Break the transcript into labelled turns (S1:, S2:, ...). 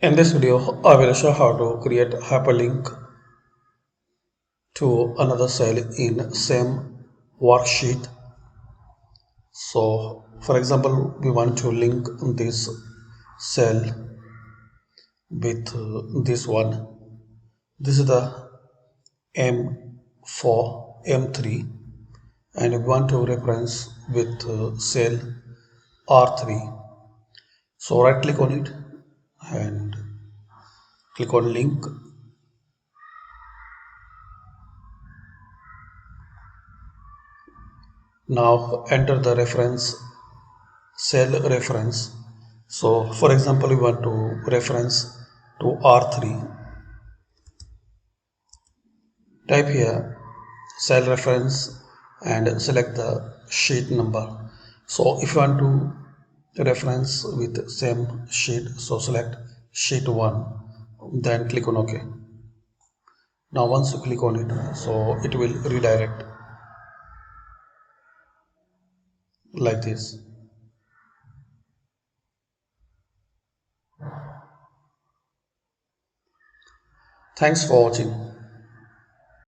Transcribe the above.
S1: In this video, I will show how to create hyperlink to another cell in same worksheet. So, for example, we want to link this cell with this one. This is the M4, M3, and we want to reference with cell R3. So, right click on it and click on link. Now enter the reference cell reference. So for example, we want to reference to R3. Type here cell reference and select the sheet number. So if you want to reference with same sheet, so select sheet 1, then click on OK. Now once you click on it, so it will redirect like this. Thanks for watching.